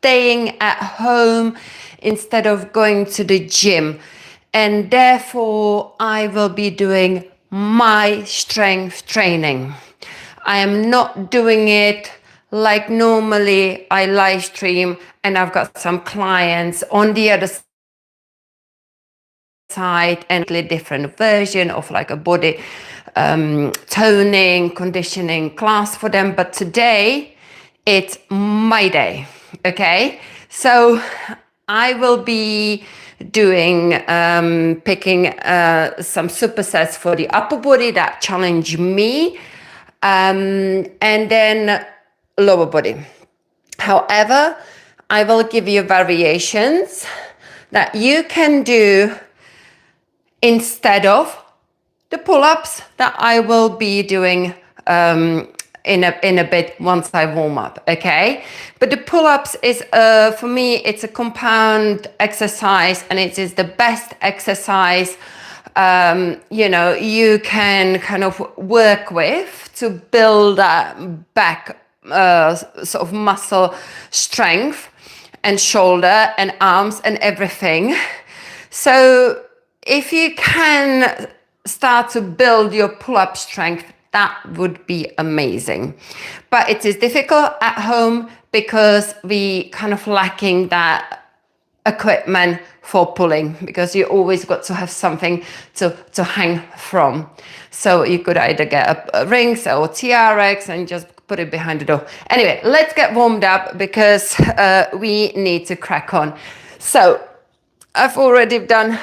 staying at home instead of going to the gym. And therefore, I will be doing my strength training. I am not doing it like normally I live stream and I've got some clients on the other side and a different version of like a body toning, conditioning class for them. But today it's my day. Okay. So I will be doing picking some supersets for the upper body that challenge me, and then lower body. However, I will give you variations that you can do instead of the pull-ups that I will be doing in a bit once I warm up, okay? But the pull-ups is, for me, it's a compound exercise, and it is the best exercise, you can kind of work with to build that back sort of muscle strength and shoulder and arms and everything. So if you can start to build your pull-up strength, that would be amazing. But it is difficult at home because we kind of lacking that equipment for pulling, because you always got to have something to hang from. So you could either get a rings or TRX and just put it behind the door. Anyway, let's get warmed up because we need to crack on. So I've already done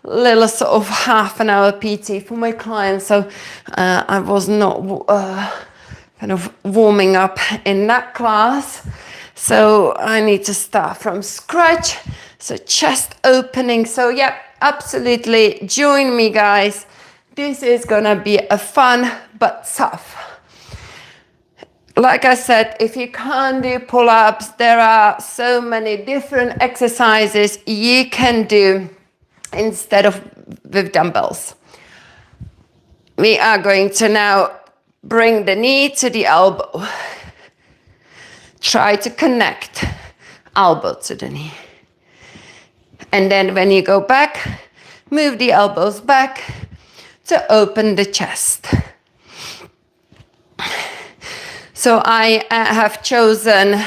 little sort of half an hour PT for my clients, so I was not kind of warming up in that class, so I need to start from scratch. So chest opening. So yeah, absolutely join me, guys. This is gonna be a fun but tough. Like I said, if you can't do pull-ups, there are so many different exercises you can do instead of with dumbbells. We are going to now bring the knee to the elbow. Try to connect elbow to the knee. And then when you go back, move the elbows back to open the chest. So I have chosen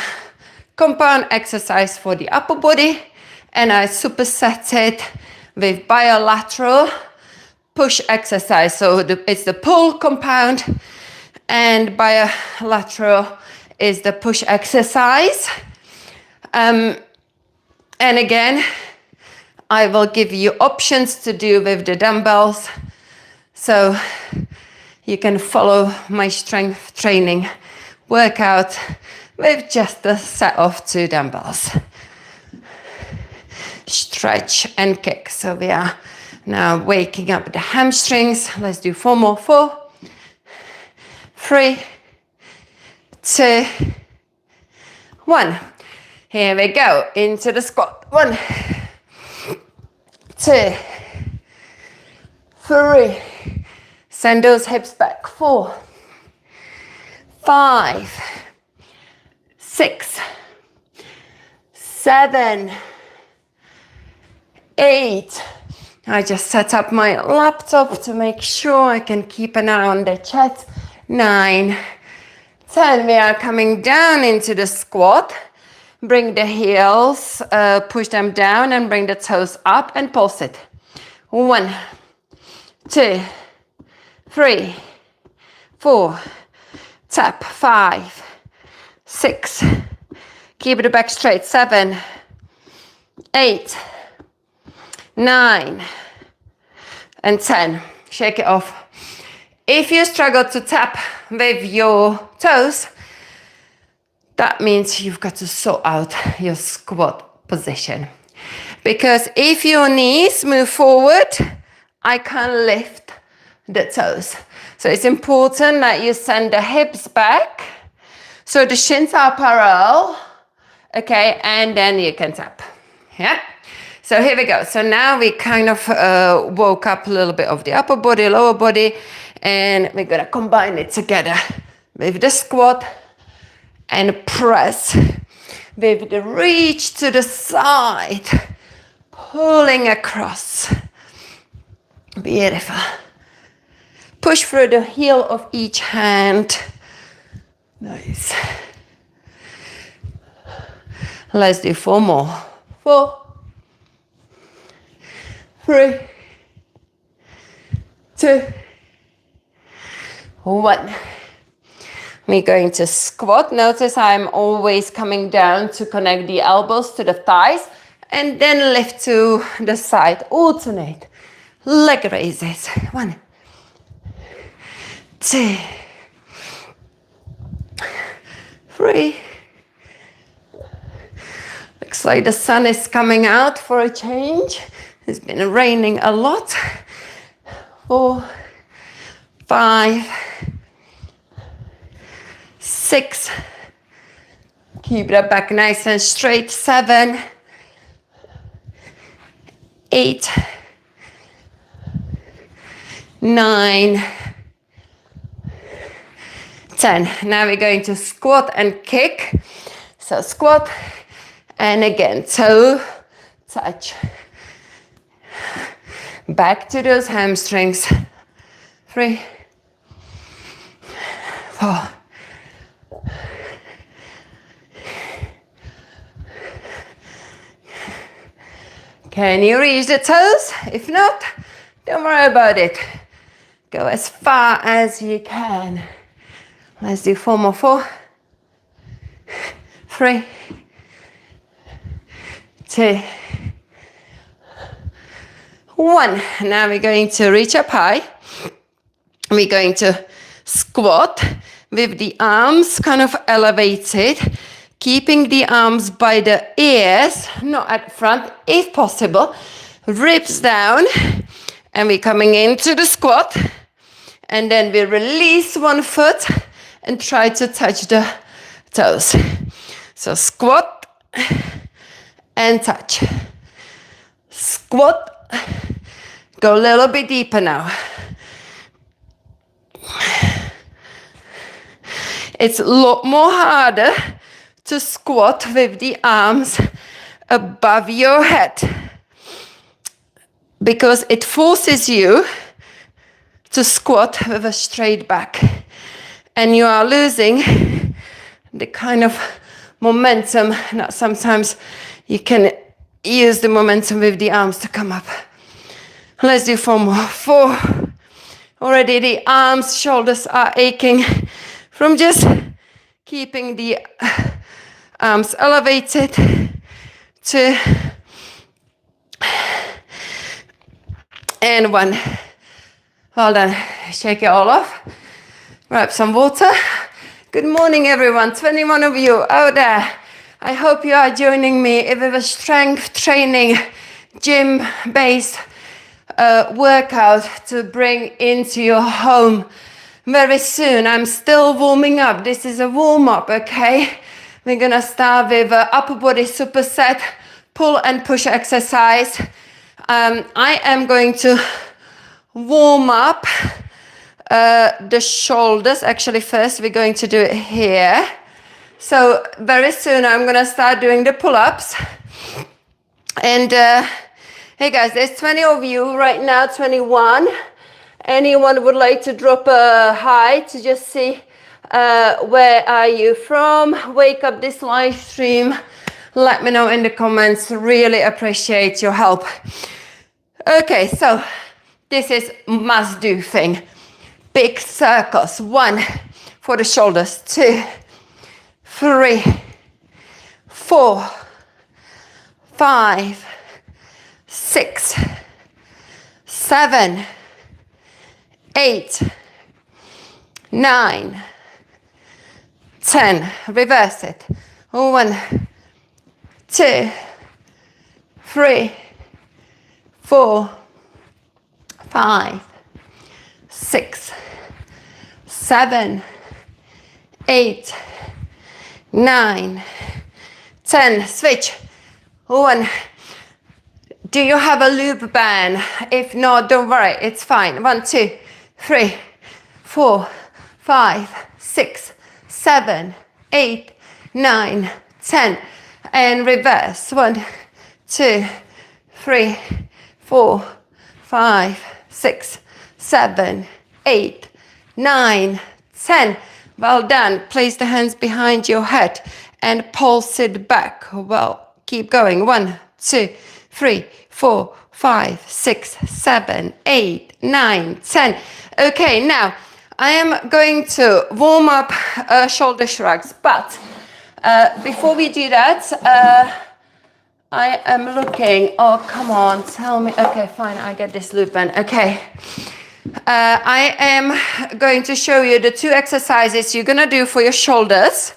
compound exercise for the upper body, and I superset it with bilateral push exercise. So it's the pull compound, and bilateral is the push exercise. And again, I will give you options to do with the dumbbells, so you can follow my strength training workout with just a set of 2 dumbbells. Stretch and kick. So we are now waking up the hamstrings. Let's do 4 more. 4, 3, 2, 1. Here we go. Into the squat. 1, 2, 3. Send those hips back. 4, 5, 6, 7, 8. I just set up my laptop to make sure I can keep an eye on the chat. 9, 10. We are coming down into the squat. Bring the heels, push them down and bring the toes up and pulse it. 1, 2, 3, 4. Tap. 5, 6. Keep the back straight. 7, 8, 9, and 10. Shake it off. If you struggle to tap with your toes, that means you've got to sort out your squat position. Because if your knees move forward, I can lift the toes. So it's important that you send the hips back so the shins are parallel, okay, and then you can tap. Yeah. So here we go. So now we kind of woke up a little bit of the upper body, lower body, and we're gonna combine it together with the squat and press with the reach to the side, pulling across. Beautiful. Push through the heel of each hand. Nice. Let's do 4 more. 4, 3, 2, 1. We're going to squat. Notice I'm always coming down to connect the elbows to the thighs and then lift to the side. Alternate. Leg raises. 1, 2, 3. Looks like the sun is coming out for a change. It's been raining a lot. 4, 5, 6. Keep the back nice and straight. 7, 8, 9, 10. Now we're going to squat and kick. So squat and again toe touch. Back to those hamstrings. 3, 4. Can you reach the toes? If not, don't worry about it. Go as far as you can. Let's do 4 more. 4, 3, 2, 1. Now we're going to reach up high. We're going to squat with the arms kind of elevated, keeping the arms by the ears, not at front, if possible. Ribs down, and we're coming into the squat. And then we release one foot and try to touch the toes. So squat and touch. Squat. Go a little bit deeper now. It's a lot more harder to squat with the arms above your head because it forces you to squat with a straight back, and you are losing the kind of momentum. Now sometimes you can use the momentum with the arms to come up. Let's do 4 more. 4. Already the arms, shoulders are aching from just keeping the arms elevated. 2 and 1. Well done. Shake it all off. Grab some water. Good morning, everyone. 21 of you out there. I hope you are joining me with a strength training, gym-based workout to bring into your home very soon. I'm still warming up. This is a warm-up, okay? We're gonna start with upper body superset, pull and push exercise. I am going to warm up the shoulders. Actually, first we're going to do it here. So very soon I'm gonna start doing the pull-ups. And hey guys, there's 20 of you right now, 21. Anyone would like to drop a hi to just see where are you from? Wake up this live stream. Let me know in the comments. Really appreciate your help. Okay, so this is must do thing. Big circles. 1 for the shoulders. 2, 3, 4, 5, 6, 7, 8, 9, 10. Reverse it. 1, 2, 3, 4, 5, 6, 7, 8, 9, 10. Switch. 1. Do you have a loop band? If not, don't worry, it's fine. 1, 2, 3, 4, 5, 6, 7, 8, 9, 10. and reverse. 1, 2, 3, 4, 5, 6, 7, 8, 9, 10. Well done. Place the hands behind your head and pulse it back. Well, keep going. 1, 2, 3, 4, 5, 6, 7, 8, 9, 10. Okay, now I am going to warm up shoulder shrugs, but before we do that, I am looking, oh, come on, tell me. Okay, fine, I get this loop in. Okay. I am going to show you the 2 exercises you're going to do for your shoulders.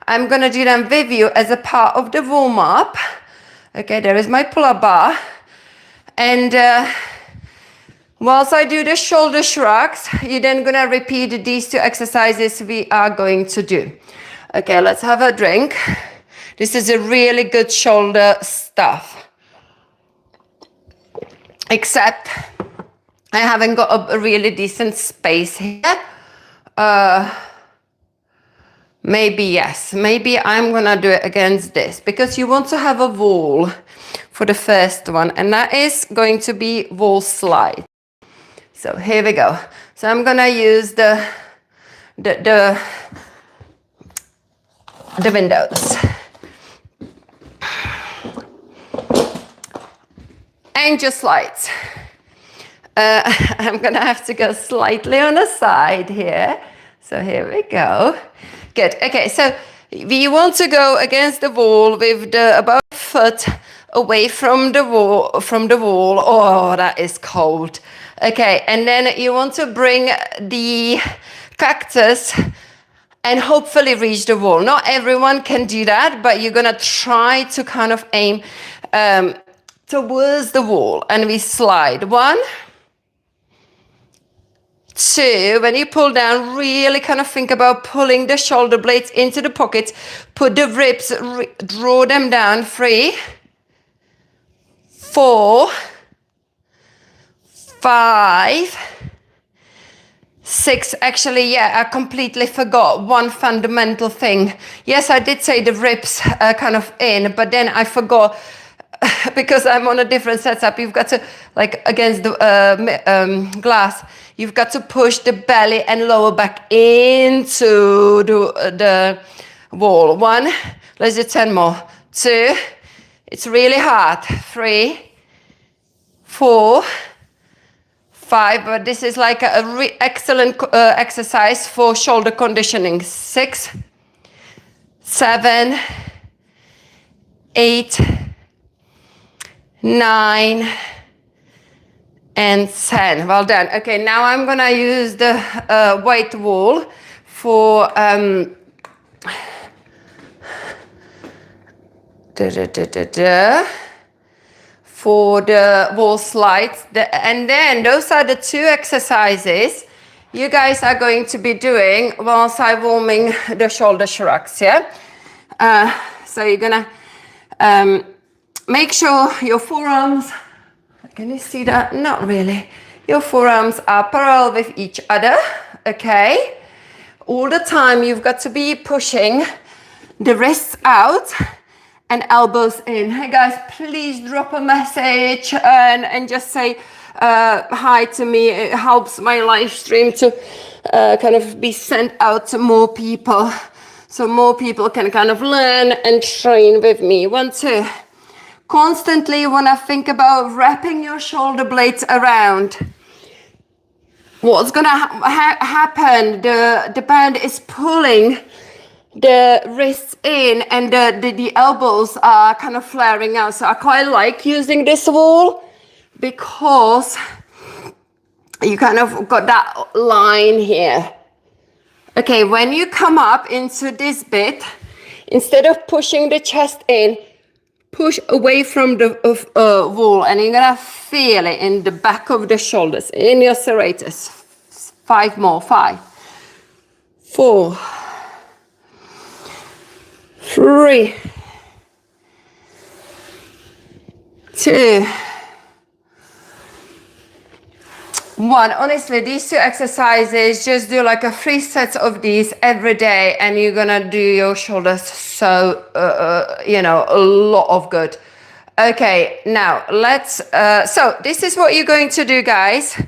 I'm going to do them with you as a part of the warm-up. Okay, there is my pull-up bar. And whilst I do the shoulder shrugs, you're then going to repeat these 2 exercises we are going to do. Okay, let's have a drink. This is a really good shoulder stuff. Except I haven't got a really decent space here. Maybe yes. Maybe I'm gonna do it against this because you want to have a wall for the first one, and that is going to be wall slide. So here we go. So I'm gonna use the windows. And just slides. I'm gonna have to go slightly on the side here. So here we go. Good. Okay, so we want to go against the wall with the about a foot away from the wall. Oh, that is cold. Okay, and then you want to bring the cactus and hopefully reach the wall. Not everyone can do that, but you're gonna try to kind of aim towards the wall, and we slide. 1, 2, when you pull down, really kind of think about pulling the shoulder blades into the pockets, put the ribs, draw them down. 3, 4, 5, 6. Actually, yeah, I completely forgot one fundamental thing. Yes, I did say the ribs are kind of in, but then I forgot because I'm on a different setup. You've got to, like against the glass, you've got to push the belly and lower back into the wall. 1, let's do 10 more. 2, it's really hard. 3, 4, 5, but this is like a excellent exercise for shoulder conditioning. 6, 7, 8, 9, and 10. Well done. Okay, now I'm gonna use the white wall for for the wall slides. And then those are the 2 exercises you guys are going to be doing whilst I'm warming the shoulder shrugs. Yeah. So you're gonna make sure your forearms, can you see that? Not really. Your forearms are parallel with each other, okay? All the time you've got to be pushing the wrists out and elbows in. Hey guys, please drop a message and just say hi to me. It helps my live stream to kind of be sent out to more people, so more people can kind of learn and train with me. 1, 2. Constantly you want to think about wrapping your shoulder blades around. What's going to happen? The band is pulling the wrists in and the elbows are kind of flaring out. So I quite like using this wall because you kind of got that line here. Okay, when you come up into this bit, instead of pushing the chest in, push away from the wall, and you're gonna feel it in the back of the shoulders, in your serratus. 5 more. 5, 4, 3, 2, 1. Honestly, these 2 exercises, just do like a 3 sets of these every day, and you're gonna do your shoulders so, you know, a lot of good. Okay, now let's, so this is what you're going to do, guys.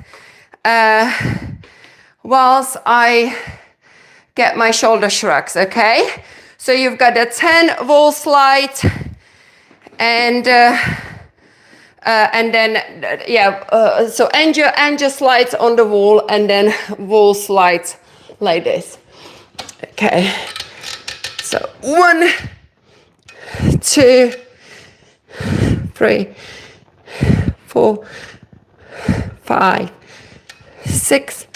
Whilst I get my shoulder shrugs, okay? So you've got a 10 wall slide, and then so end your slides on the wall, and then wall slides like this. Okay, so 1, 2, 3, 4, 5, 6,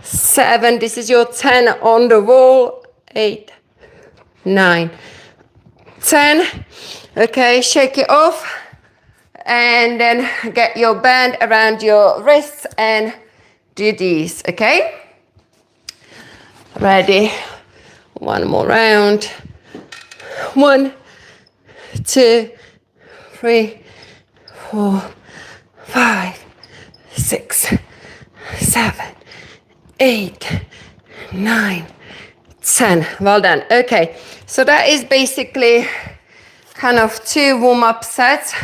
7. This is your 10 on the wall. 8, 9, 10. Okay, shake it off, and then get your band around your wrists and do these. Okay, ready? One more round. 1, 2, 3, 4, 5, 6, 7, 8, 9, 10. Well done. Okay, so that is basically kind of 2 warm-up sets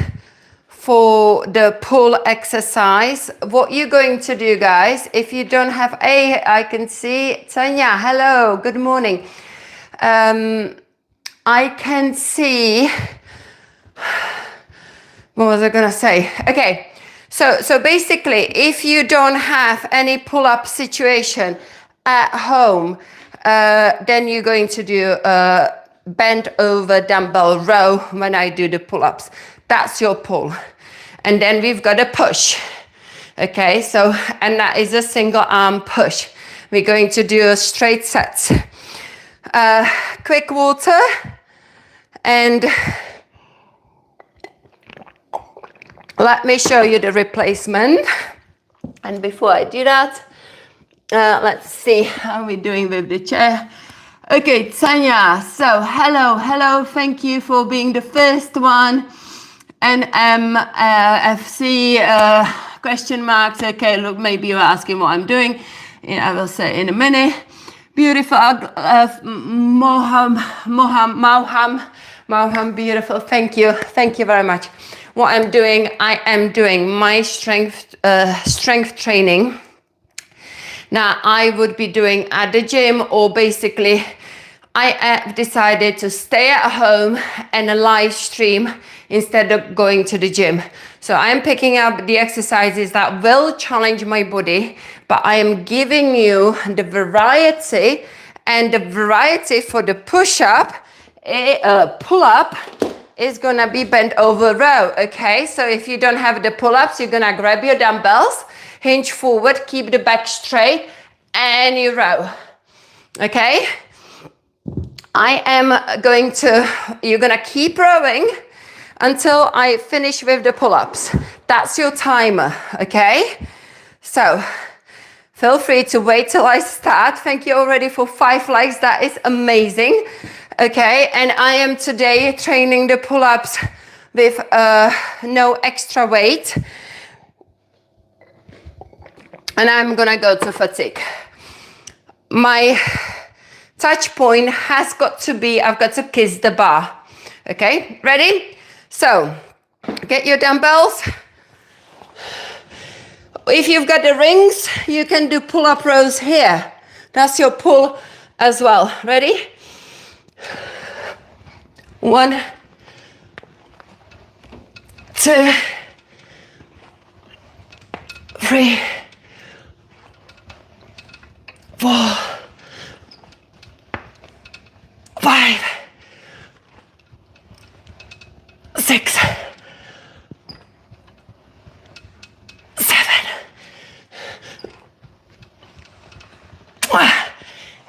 for the pull exercise. What you're going to do, guys, if you don't have I can see Tanya, hello, good morning. I can see, what was I gonna say? Okay, so basically, if you don't have any pull-up situation at home, then you're going to do a bent over dumbbell row when I do the pull-ups. That's your pull. And then we've got a push. Okay, so, and that is a single arm push. We're going to do a straight set. Quick water, and let me show you the replacement. And before I do that, let's see how we're doing with the chair. Okay, Tanya, so hello, thank you for being the first one. NFC question marks. Okay, look, maybe you're asking what I'm doing. I will say in a minute. Beautiful, Moham, beautiful. Thank you very much. What I'm doing, I am doing my strength training. Now, I would be doing at the gym, or basically, I have decided to stay at home and a live stream instead of going to the gym. So I am picking up the exercises that will challenge my body, but I am giving you the variety, and the variety for the push-up, pull-up is gonna be bent over row, okay? So if you don't have the pull-ups, you're gonna grab your dumbbells, hinge forward, keep the back straight, and you row, okay? You're gonna keep rowing until I finish with the pull-ups. That's your timer, okay? So feel free to wait till I start. Thank you already for 5 likes. That is amazing. Okay, and I am today training the pull-ups with no extra weight. And I'm gonna go to fatigue. My touch point has got to be, I've got to kiss the bar. Okay, ready? So, get your dumbbells. If you've got the rings, you can do pull-up rows here. That's your pull as well. Ready? 1, 2, 3, 4, 5, 6, 7,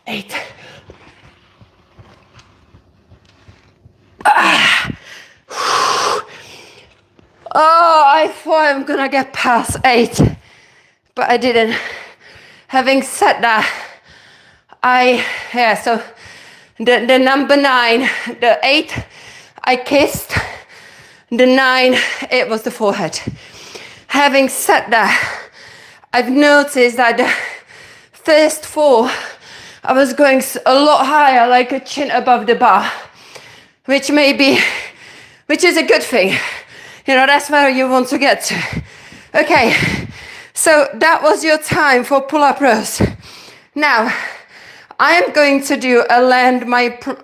8. Oh, I thought I'm gonna get past 8, but I didn't. Having said that, so the number 9, the 8, I kissed. The 9, it was the forehead. Having said that, I've noticed that the first 4, I was going a lot higher, like a chin above the bar, which is a good thing. You know, that's where you want to get to. Okay, so that was your time for pull-up rows. Now, I am going to do a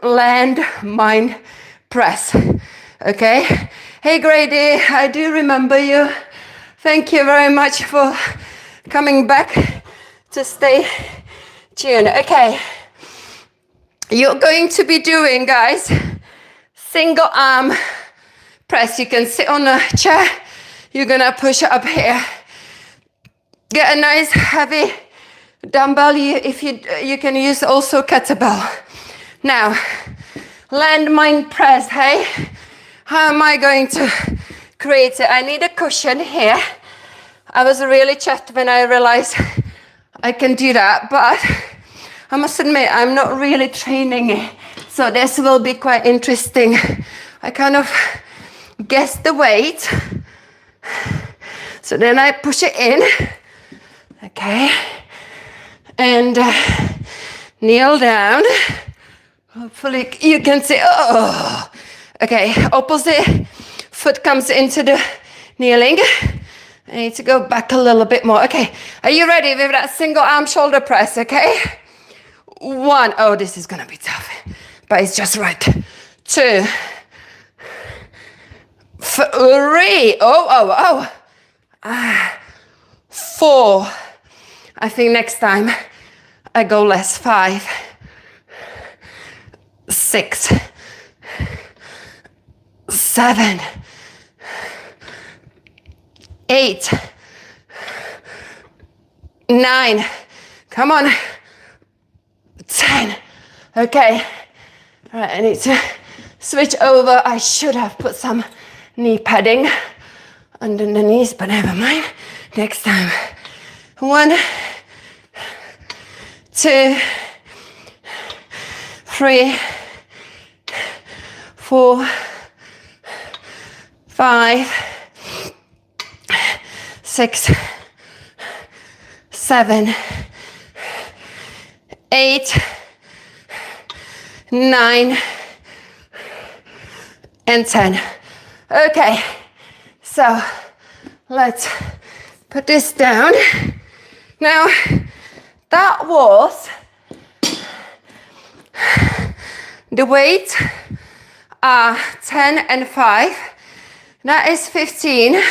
landmine press. Okay? Hey Grady, I do remember you. Thank you very much for coming back to stay tuned. Okay, you're going to be doing, guys, single arm press. You can sit on a chair. You're gonna push up here. Get a nice heavy dumbbell. If you can use also kettlebell. Now, landmine press. Hey, how am I going to create it? I need a cushion here. I was really chuffed when I realized I can do that, but I must admit I'm not really training it, so this will be quite interesting. I kind of guess the weight, so then I push it in, okay, and kneel down. Hopefully you can see. Oh, okay, opposite foot comes into the kneeling. I need to go back a little bit more. Okay, are you ready with that single arm shoulder press? Okay, 1. Oh, this is gonna be tough, but it's just right. 2, 3. Oh. 4. I think next time I go less. 5, 6, 7, 8, 9. Come on. 10. Okay. All right, I need to switch over. I should have put some knee padding under the knees, but never mind. Next time. 1, 2, 3, 4, 5, 6, 7, 8, 9, and 10. Okay, so let's put this down. Now, that was the weight, 10 and 5. That is 15,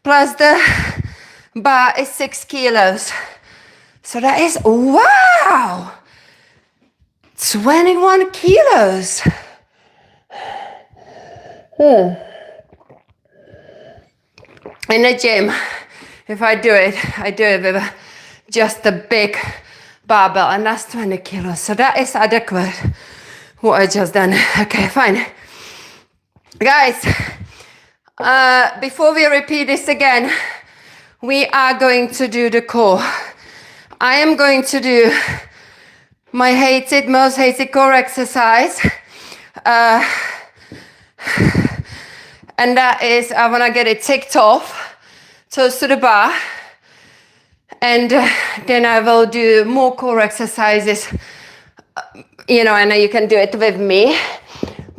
plus the bar is 6 kilos. So that is, wow, 21 kilos. In the gym, if I do it with just a big barbell, and that's 20 kilos. So that is adequate, what I just done. Okay, fine. Guys, before we repeat this again, we are going to do the core. I am going to do my most hated core exercise. And that is, I want to get it ticked off, toes to the bar. And then I will do more core exercises, you know, and you can do it with me.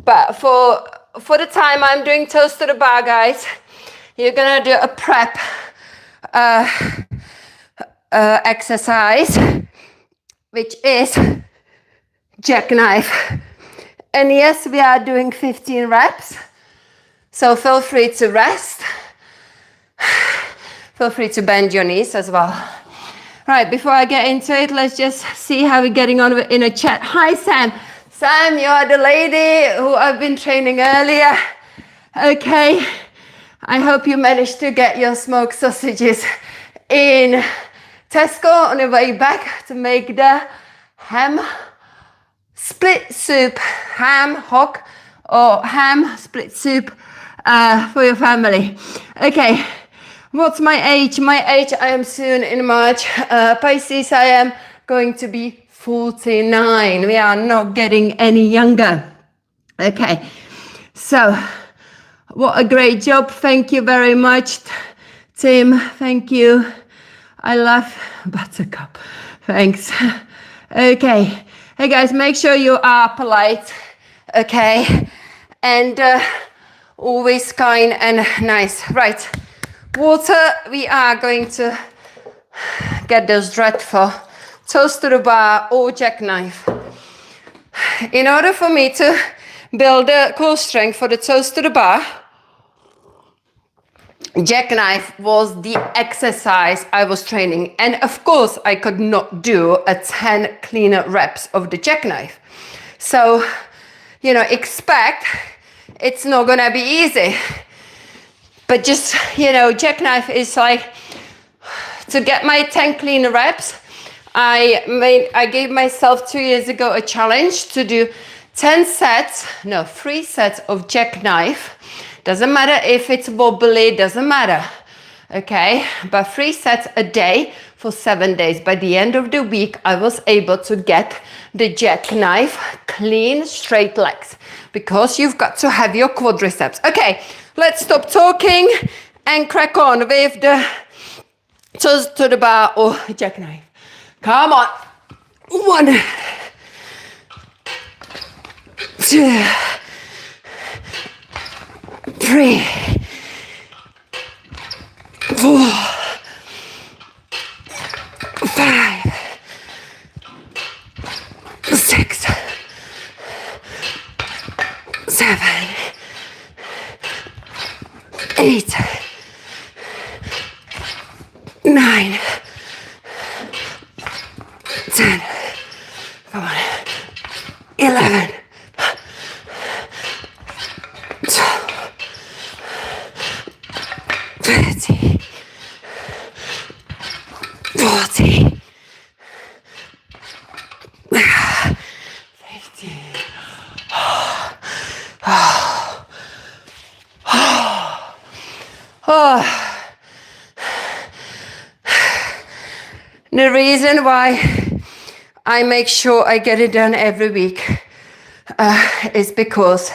But for the time I'm doing toes to the bar, guys, you're gonna do a prep exercise, which is jackknife. And yes, we are doing 15 reps. So feel free to rest. Feel free to bend your knees as well. Right, before I get into it, let's just see how we're getting on in a chat. Hi, Sam. Sam, you are the lady who I've been training earlier. Okay, I hope you managed to get your smoked sausages in Tesco on your way back to make the ham split soup, ham hock or ham split soup for your family. Okay, what's my age? My age, I am soon in March. Pisces, I am going to be 49. We are not getting any younger. Okay, so what a great job. Thank you very much, Tim. Thank you. I love Buttercup. Thanks. Okay. Hey guys, make sure you are polite. Okay. And always kind and nice. Right. Water, we are going to get those dreadful toes to the bar or jackknife. In order for me to build the core strength for the toes to the bar, jackknife was the exercise I was training. And of course, I could not do a 10 clean reps of the jackknife. So, you know, expect it's not gonna be easy. But just, you know, jackknife is like, to get my 10 clean reps, I gave myself 2 years ago a challenge to do 3 sets of jackknife. Doesn't matter if it's wobbly, doesn't matter, okay? But 3 sets a day for 7 days. By the end of the week, I was able to get the jackknife clean, straight legs, because you've got to have your quadriceps. Okay, let's stop talking and crack on with the toes to the bar or jackknife. Come on. 1, 2, 3, 4, 5, 6, 7, 8, 9, 10, come on, 11, 12, 13, 14, 15. The reason why I make sure I get it done every week is because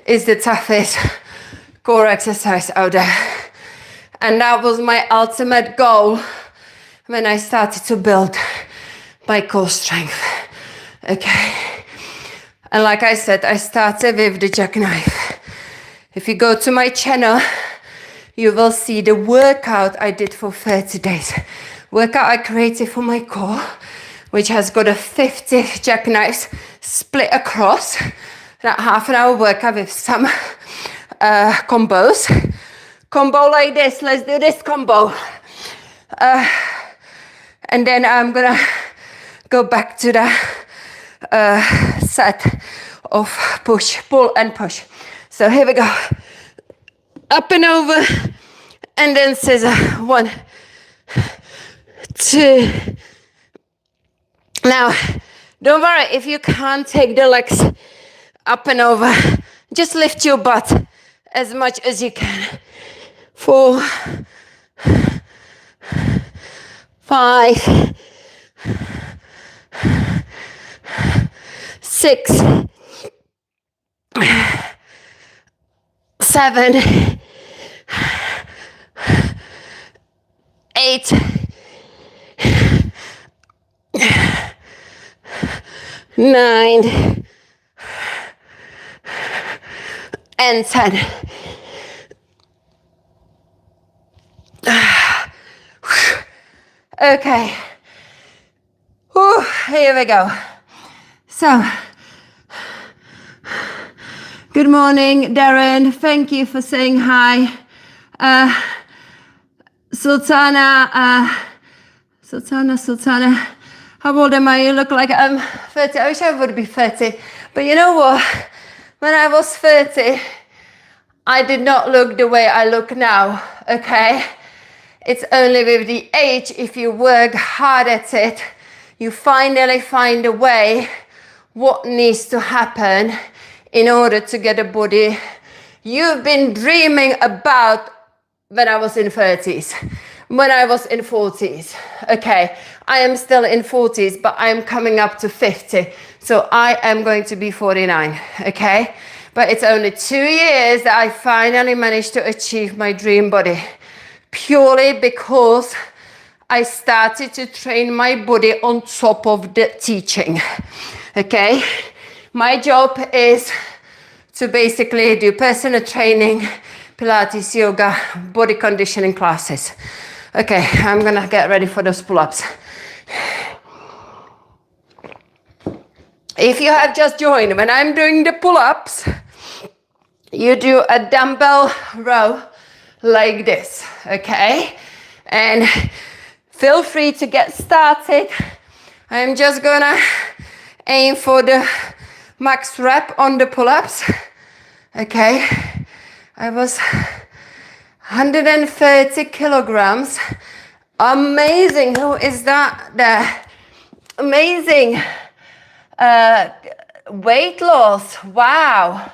it's the toughest core exercise out there. And that was my ultimate goal when I started to build my core strength. Okay. And like I said, I started with the jackknife. If you go to my channel, you will see the workout I did for 30 days. Workout I created for my core, which has got a 50 jackknives split across. That half an hour workout with some combos. Combo like this, let's do this combo. And then I'm gonna go back to the set of push, pull and push. So here we go. Up and over, and then scissor. 1, 2. Now, don't worry if you can't take the legs up and over. Just lift your butt as much as you can. 4, 5, 6, 7, 8, 9, and 10. Okay. Whew, here we go. So, good morning, Darren. Thank you for saying hi. Sultana. How old am I? You look like I'm 30. I wish I would be 30. But you know what? When I was 30, I did not look the way I look now, okay? It's only with the age, if you work hard at it, you finally find a way what needs to happen in order to get a body you've been dreaming about when I was in 30s, when I was in 40s. Okay, I am still in 40s, but I'm coming up to 50. So I am going to be 49, okay? But it's only 2 years that I finally managed to achieve my dream body. purely because I started to train my body on top of the teaching. Okay, my job is to basically do personal training, Pilates, yoga, body conditioning classes. Okay, I'm gonna get ready for those pull-ups. If you have just joined, when I'm doing the pull-ups, you do a dumbbell row like this, okay? And feel free to get started. I'm just gonna aim for the max rep on the pull-ups, okay? I was 130 kilograms. Amazing. Who is that there? Amazing. Weight loss. Wow.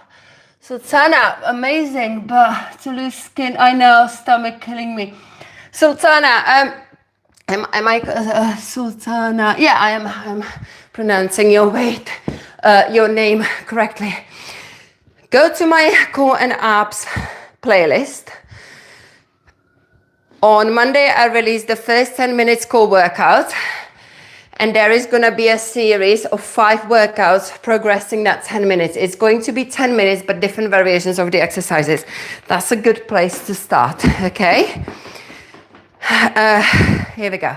Sultana, amazing. But to lose skin, I know, stomach killing me. Sultana, am I Sultana? Yeah, I'm pronouncing your your name correctly. Go to my core and abs playlist. On Monday, I released the first 10 minutes core workout. And there is going to be a series of 5 workouts progressing that 10 minutes. It's going to be 10 minutes, but different variations of the exercises. That's a good place to start, okay? Here we go.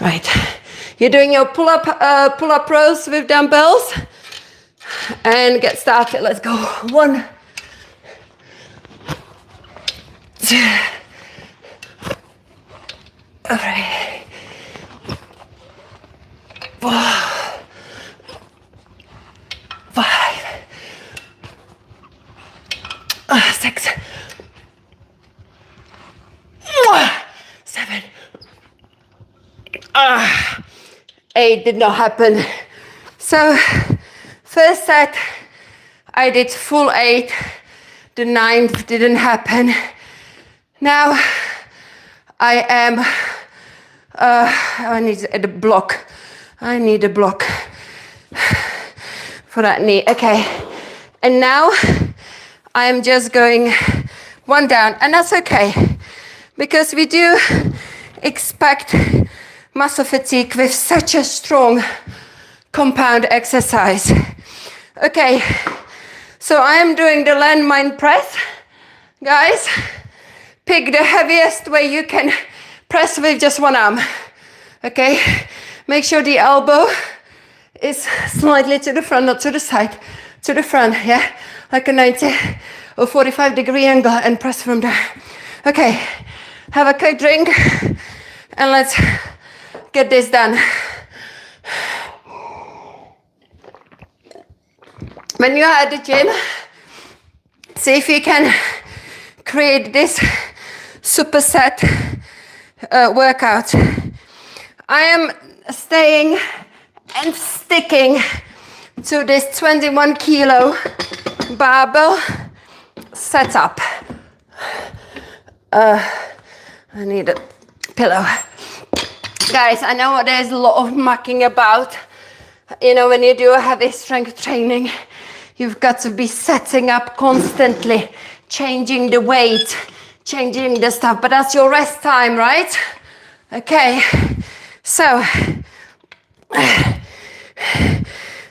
Right. You're doing your pull-up rows with dumbbells. And get started. Let's go. 1, 2, 3, 4, 5, 6, 7, 8 did not happen. So first set, I did full 8. The 9th didn't happen. Now I am, I need a block. I need a block for that knee. Okay. And now I'm just going 1 down, and that's okay because we do expect muscle fatigue with such a strong compound exercise. Okay. So I am doing the landmine press. Guys, pick the heaviest way you can press with just 1 arm. Okay? Make sure the elbow is slightly to the front, not to the side, to the front, yeah? Like a 90 or 45-degree angle, and press from there. Okay, have a quick drink and let's get this done. When you are at the gym, see if you can create this Superset workout. I am staying and sticking to this 21 kilo barbell setup. I need a pillow. Guys, I know there's a lot of mucking about. You know, when you do a heavy strength training, you've got to be setting up constantly, changing the weight, changing the stuff, but that's your rest time, right? Okay, so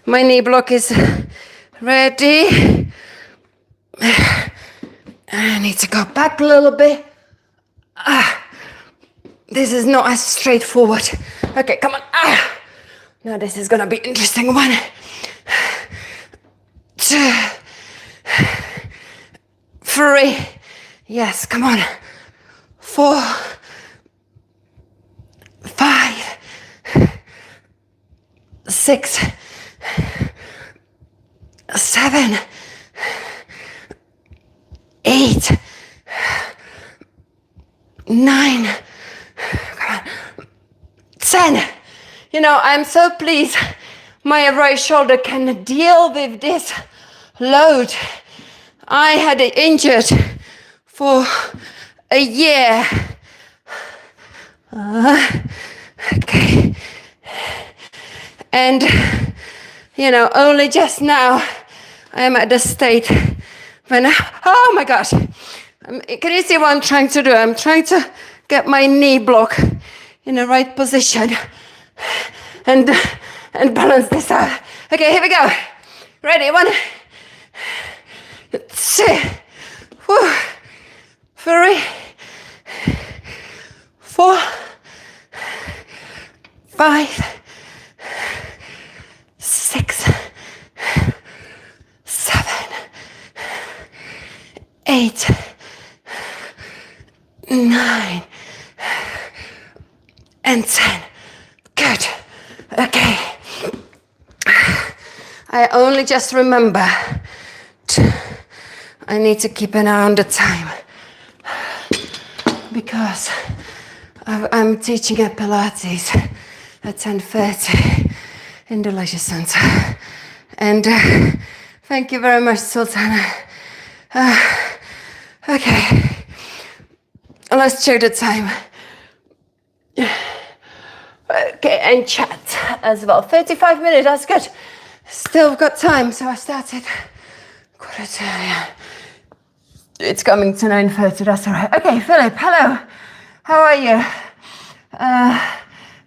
my knee block is ready. I need to go back a little bit. This is not as straightforward. Okay, come on. Now this is gonna be interesting. 1, 2, 3. Yes, come on. 4, 5, 6, 7, 8, 9, come on, 10. You know, I'm so pleased my right shoulder can deal with this load. I had it injured for a year. Okay. And, you know, only just now I am at the state Oh my gosh. Can you see what I'm trying to do? I'm trying to get my knee block in the right position and balance this out. Okay, here we go. Ready? 1, 2, 3, 4, 5, 6, 7, 8, 9, and 10. Good. Okay. I only just remember I need to keep an eye on the time because I'm teaching at Pilates at 10:30 in the leisure center. And thank you very much, Sultana. Okay, let's check the time. Okay, and chat as well. 35 minutes, that's good. Still got time, so I started 8:45. Yeah. It's coming to 9:30, that's all right. Okay, Philip, hello. How are you?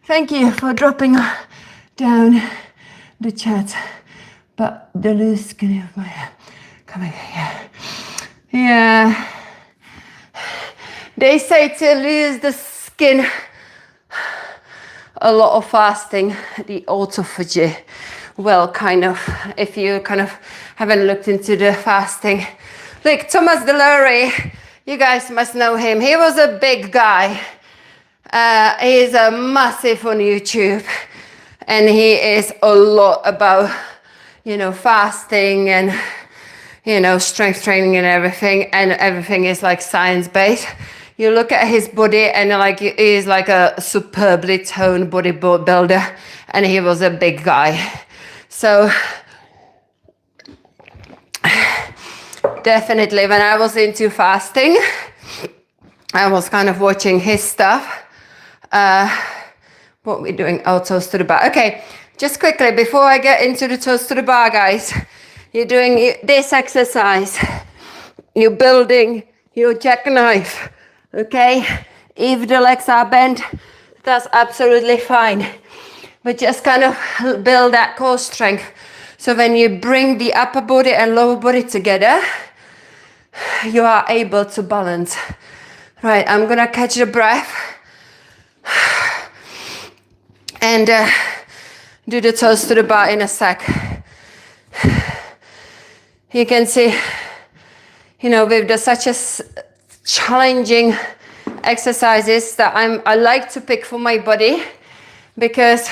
Thank you for dropping down the chat. But the loose skin of my hair coming here. Yeah. They say to lose the skin, a lot of fasting, the autophagy. Well, kind of, if you kind of haven't looked into the fasting. Look, Thomas Delury, you guys must know him. He was a big guy. He's a massive on YouTube. And he is a lot about, you know, fasting and, you know, strength training and everything. And everything is like science-based. You look at his body and like he is like a superbly toned bodybuilder. And he was a big guy. So definitely when I was into fasting, I was kind of watching his stuff. What we're doing, oh, toes to the bar. Okay, just quickly, before I get into the toes to the bar, guys, you're doing this exercise. You're building your jackknife, okay? If the legs are bent, that's absolutely fine. But just kind of build that core strength. So when you bring the upper body and lower body together, you are able to balance. Right, I'm gonna catch the breath and do the toes to the bar in a sec. You can see, you know, with the such a challenging exercises that I like to pick for my body, because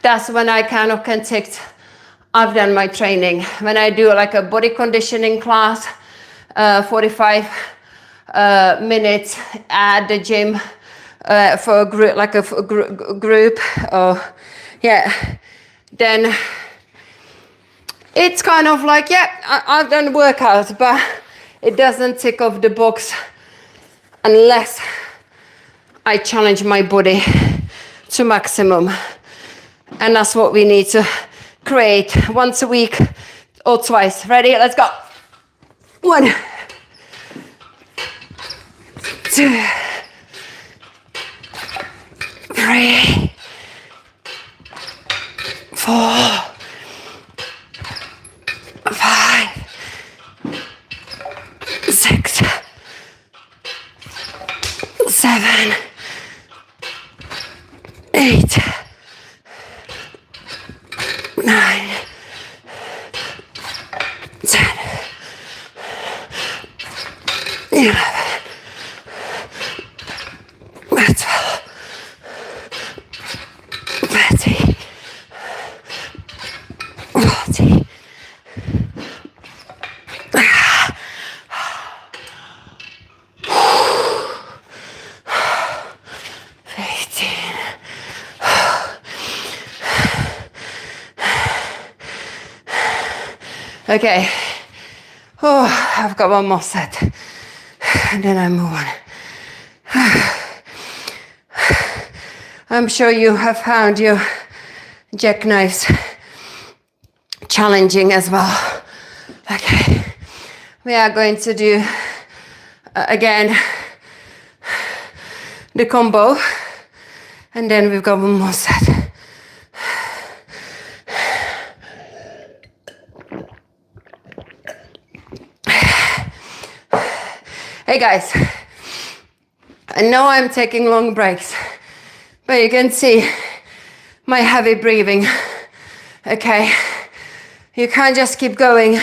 that's when I kind of can tick I've done my training. When I do like a body conditioning class, 45 minutes at the gym for a group, like a group, or yeah, then it's kind of like, yeah, I've done workouts, but it doesn't tick off the box unless I challenge my body to maximum. And that's what we need to create once a week or twice. Ready? Let's go. 1, 2, 3, 4, 5, 6, 7, 8, 9, 10, 11, 12, 13, 14. Okay, oh, I've got one more set, and then I move on. I'm sure you have found your jackknives challenging as well. Okay, we are going to do again the combo, and then we've got one more set. Hey guys, I know I'm taking long breaks, but you can see my heavy breathing. Okay, you can't just keep going.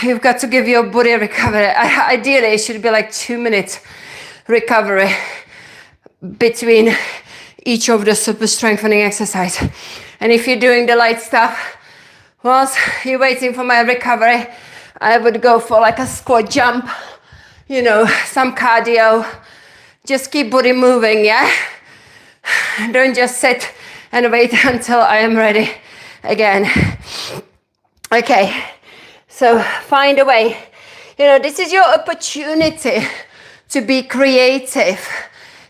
You've got to give your body a recovery. Ideally, it should be like 2 minutes recovery between each of the super strengthening exercise. And if you're doing the light stuff, whilst you're waiting for my recovery, I would go for like a squat jump, you know, some cardio. Just keep body moving, yeah? Don't just sit and wait until I am ready again. Okay, so find a way. You know, this is your opportunity to be creative,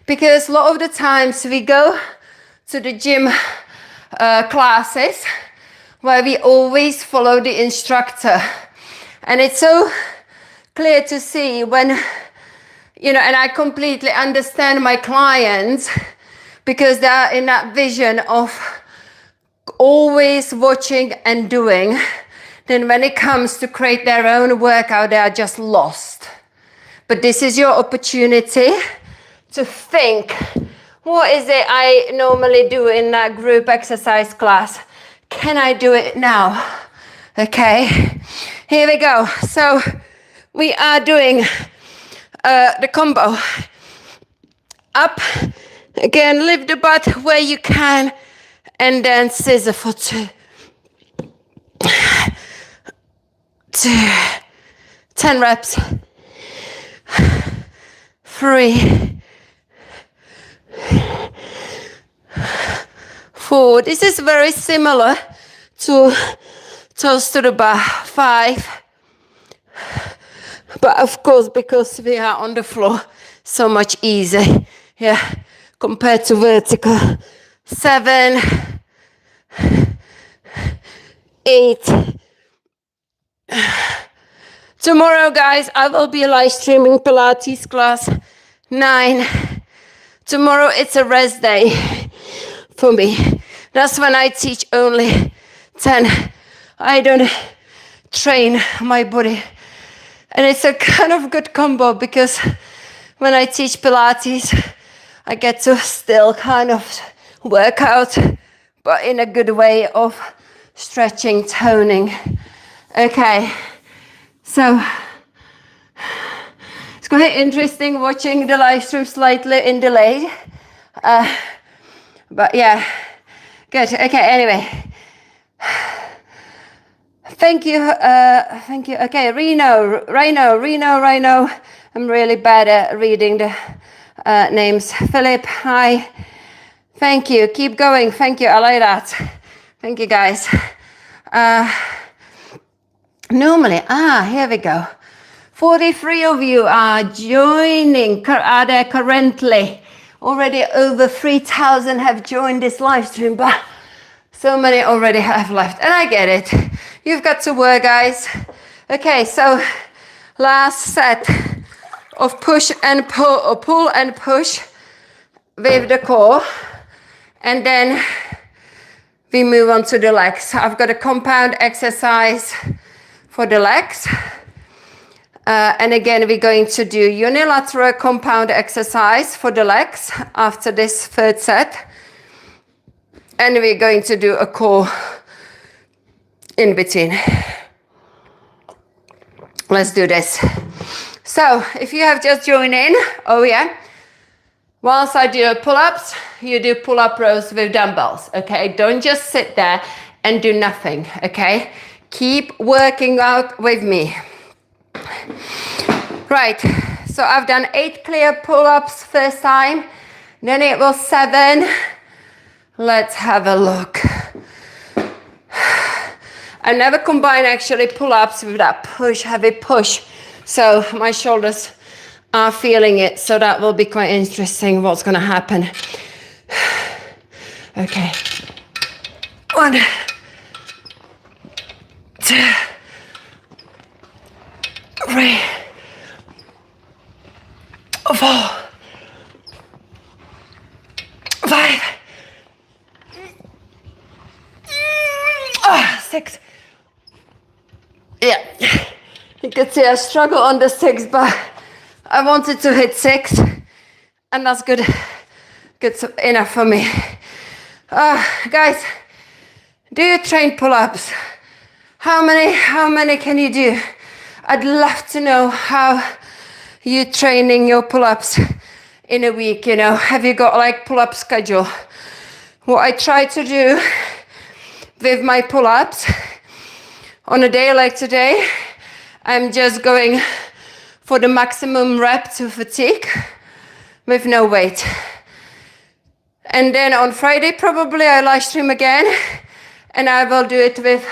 because a lot of the times we go to the gym classes where we always follow the instructor, and it's so clear to see when, you know, and I completely understand my clients because they're in that vision of always watching and doing. Then when it comes to create their own workout, they are just lost. But this is your opportunity to think, what is it I normally do in that group exercise class? Can I do it now? Okay, here we go. So we are doing the combo. Up, again, lift the butt where you can, and then scissor for 2, 10 reps, 3, 4. This is very similar to toes to the bar, 5. But of course, because we are on the floor, so much easier, yeah, compared to vertical. 7, 8. Tomorrow, guys, I will be live streaming Pilates class. 9. Tomorrow it's a rest day for me. That's when I teach only 10. I don't train my body. And it's a kind of good combo because when I teach Pilates, I get to still kind of work out, but in a good way of stretching, toning. Okay, so it's quite interesting watching the live stream slightly in delay. But yeah, good. Okay, anyway. Thank you. Okay, Reno. I'm really bad at reading the names. Philip, hi. Thank you. Keep going. Thank you. I like that. Thank you, guys. Normally, here we go. 43 of you are joining. Are there currently? Already over 3,000 have joined this live stream, but so many already have left. And I get it. You've got to work, guys. Okay, so last set of push and pull, or pull and push with the core. And then we move on to the legs. I've got a compound exercise for the legs. And again, we're going to do unilateral compound exercise for the legs after this third set. And we're going to do a core in between. Let's do this. So if you have just joined in, oh yeah, whilst I do pull-ups, you do pull-up rows with dumbbells, okay? Don't just sit there and do nothing, okay? Keep working out with me. Right, so I've done 8 clear pull-ups first time, then it was 7. Let's have a look. I never combine actually pull-ups with that push, heavy push. So my shoulders are feeling it. So that will be quite interesting what's gonna happen. Okay. 1, 2, 6. Yeah, you can see I struggle on the 6, but I wanted to hit 6, and that's good enough for me. Guys, do you train pull-ups? How many can you do? I'd love to know how you training your pull-ups in a week, you know. Have you got like pull-up schedule? What I try to do with my pull-ups on a day like today, I'm just going for the maximum rep to fatigue with no weight. And then on Friday, probably I live stream again, and I will do it with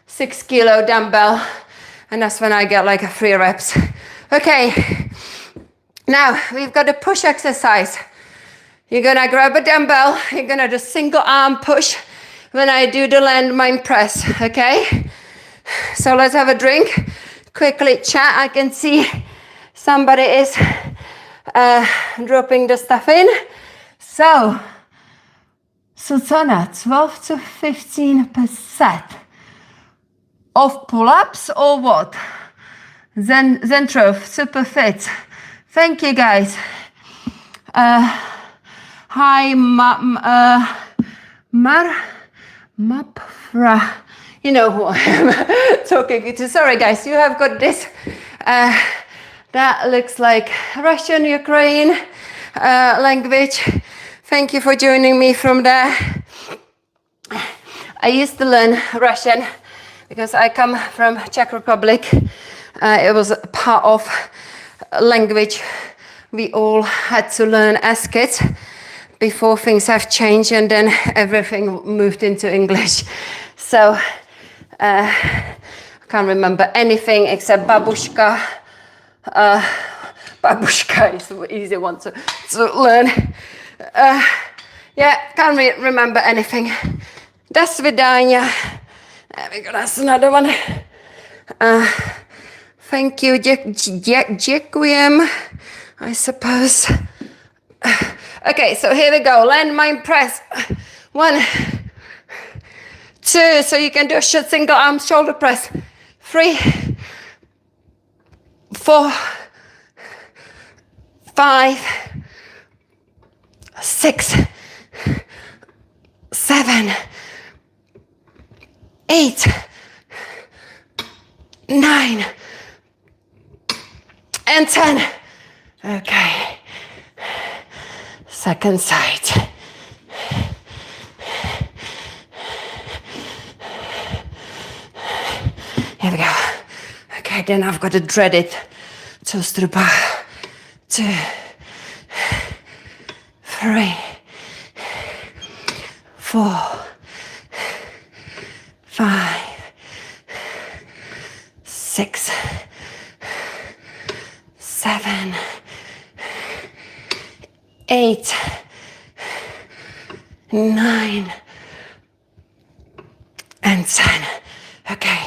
6 kilo dumbbell, and that's when I get like a 3 reps. Okay, now we've got a push exercise. You're gonna grab a dumbbell, you're gonna do single arm push when I do the landmine press, okay? So let's have a drink, quickly chat. I can see somebody is dropping the stuff in. So Susanna, 12 to 15% of pull-ups or what? Zentrov, super fit. Thank you guys. Hi, Mapfra. You know who I am talking to. Sorry guys, you have got this. That looks like Russian, Ukraine language. Thank you for joining me from there. I used to learn Russian because I come from Czech Republic. It was part of language we all had to learn as kids before things have changed, and then everything moved into English. So I can't remember anything except babushka. Babushka is the easy one to learn. Yeah, can't remember anything. Do svidania. There we go, that's another one. Thank you, dziękujem, I suppose. Okay, so here we go, landmine press. 1, 2, so you can do a single arm shoulder press. 3, 4, 5, 6, 7, 8, 9, and 10. Okay. Second side. Here we go. Okay, then I've got to dread it. Toes to the bar. 2, 3, 4, 5, 6, 7, 8, 9, and 10. Okay.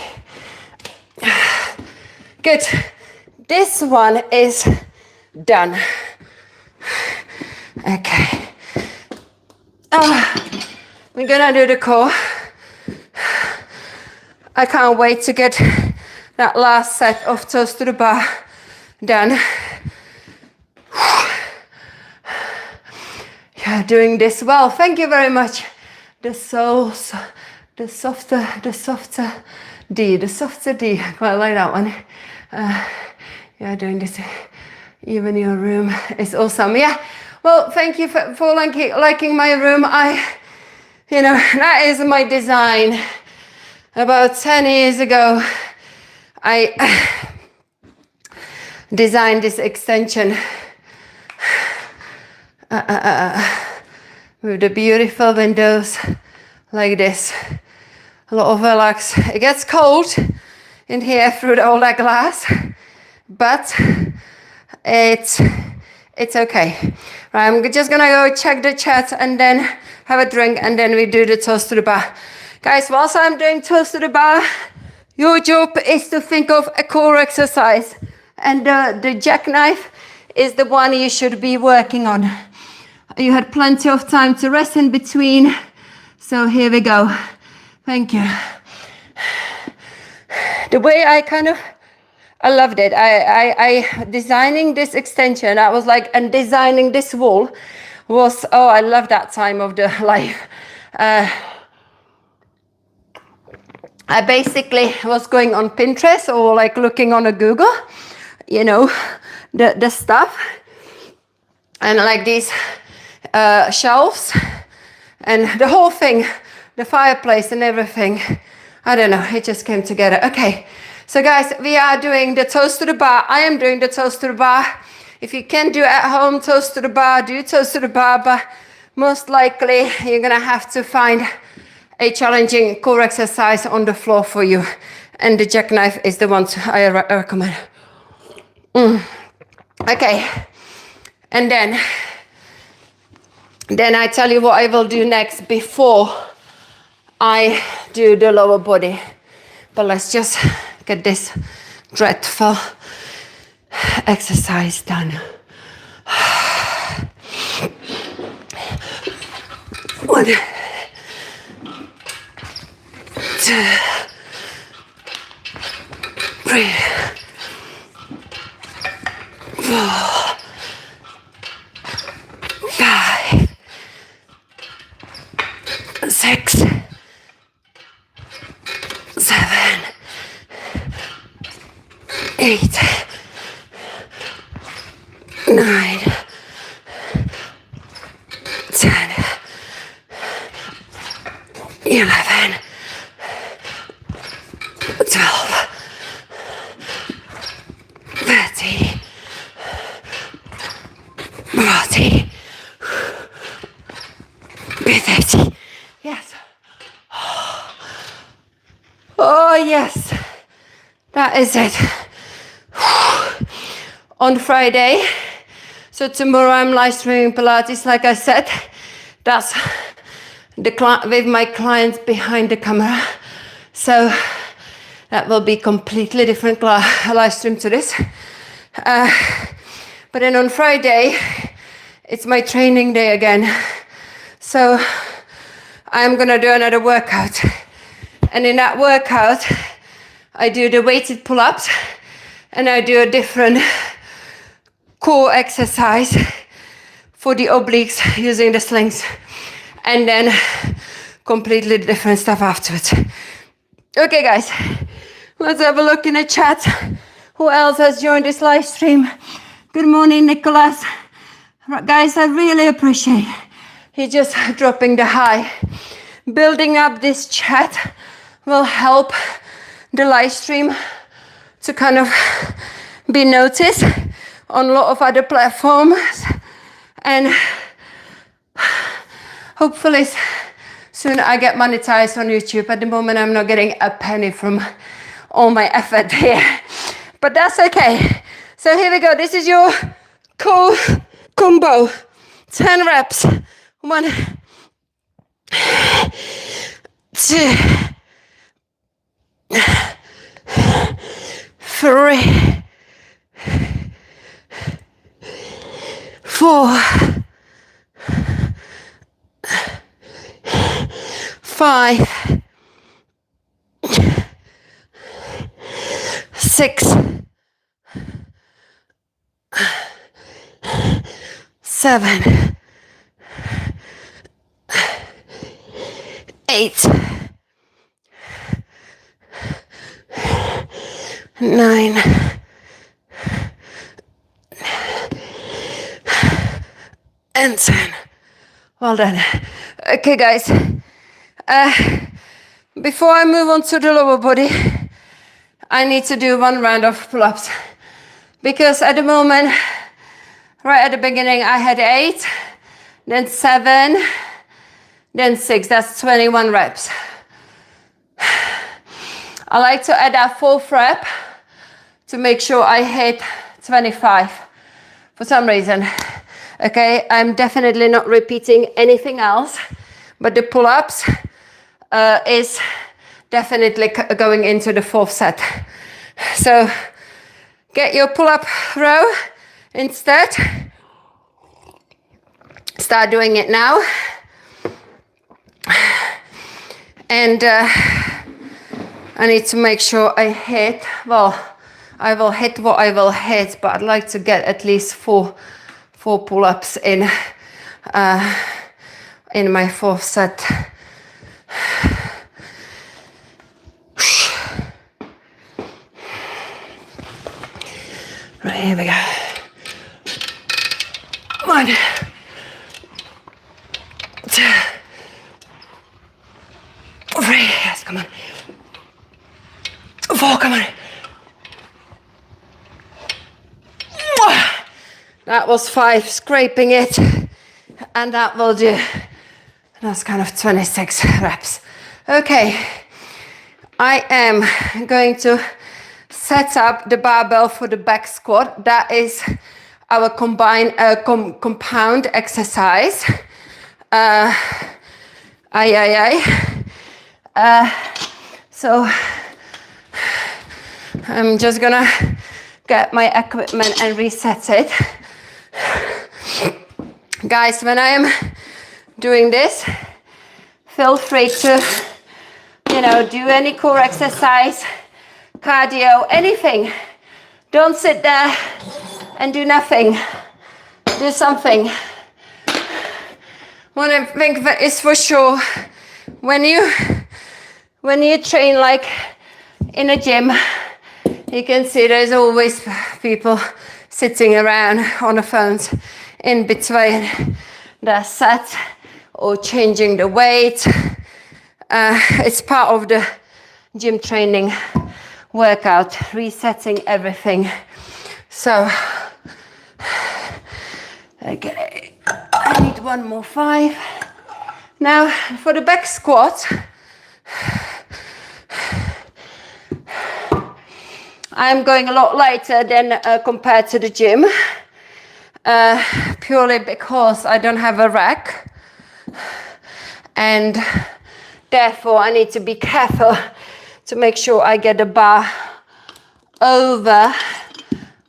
Good. This one is done. Okay. We're gonna do the core. I can't wait to get that last set of toes to the bar done. You're doing this well. Thank you very much. The softer D. Quite like that one. You're doing this. Even your room is awesome. Yeah. Well, thank you for liking my room. That is my design. About 10 years ago, I designed this extension with the beautiful windows like this. A lot of relax. It gets cold in here through all that glass, but it's okay. Right, I'm just gonna go check the chat and then have a drink, and then we do the toes to the bar. Guys, whilst I'm doing toes to the bar, your job is to think of a core exercise, and the jackknife is the one you should be working on. You had plenty of time to rest in between, so here we go. Thank you. The way I loved it. I designing this extension, I was like, and designing this wall was, oh, I love that time of the life. I basically was going on Pinterest or like looking on a Google, you know, the stuff, and like these shelves and the whole thing, the fireplace and everything. I don't know, it just came together. Okay, so guys, we are doing the toes to the bar. I am doing the toes to the bar. If you can do at home toes to the bar, do toes to the bar, but most likely you're gonna have to find a challenging core exercise on the floor for you. And the jackknife is the one I recommend. Okay, and then I tell you what I will do next before I do the lower body. But let's just get this dreadful exercise done. 1, 2, 3, 4, 5, 6, 7, 8, 9, 10, 11, 12, 13, 14, 15. Yes. Oh, yes. That is it. On Friday, so tomorrow I'm live streaming Pilates, like I said. That's with my clients behind the camera. So that will be completely different live stream to this. But then on Friday, it's my training day again. So I'm gonna do another workout. And in that workout, I do the weighted pull-ups and I do a different core exercise for the obliques using the slings. And then completely different stuff afterwards. Okay, guys, let's have a look in the chat. Who else has joined this live stream? Good morning, Nicholas. Guys, I really appreciate you just dropping the hi. Building up this chat will help the live stream to kind of be noticed on a lot of other platforms. And hopefully soon I get monetized on YouTube. At the moment, I'm not getting a penny from all my effort here. But that's okay. So here we go. This is your core combo. 10 reps. 1, 2, 3, 4, 5, 6, 7, 8, 9, and 10. Well done. Okay, guys. Before I move on to the lower body, I need to do 1 round of pull-ups. Because at the moment, right at the beginning, I had 8, then 7, then 6. That's 21 reps. I like to add that 4th rep to make sure I hit 25 for some reason. Okay, I'm definitely not repeating anything else, but the pull-ups is definitely going into the 4th set. So get your pull-up row instead. Start doing it now. And I need to make sure I hit, well, I will hit what I will hit, but I'd like to get at least four pull-ups in my fourth set. Right, here we go. 1, 2, 3, yes, come on. 4, come on. That was 5, scraping it, and that will do. That's kind of 26 reps. Okay, I am going to set up the barbell for the back squat. That is our combined compound exercise. So I'm just gonna get my equipment and reset it. Guys, when I am doing this, feel free to, do any core exercise, cardio, anything. Don't sit there and do nothing. Do something. One thing that is for sure, when you train like in a gym, you can see there's always people sitting around on the phones in between their set or changing the weight. It's part of the gym training workout, resetting everything. So, okay, I need one more 5. Now, for the back squat, I'm going a lot lighter than compared to the gym, purely because I don't have a rack, and therefore I need to be careful to make sure I get the bar over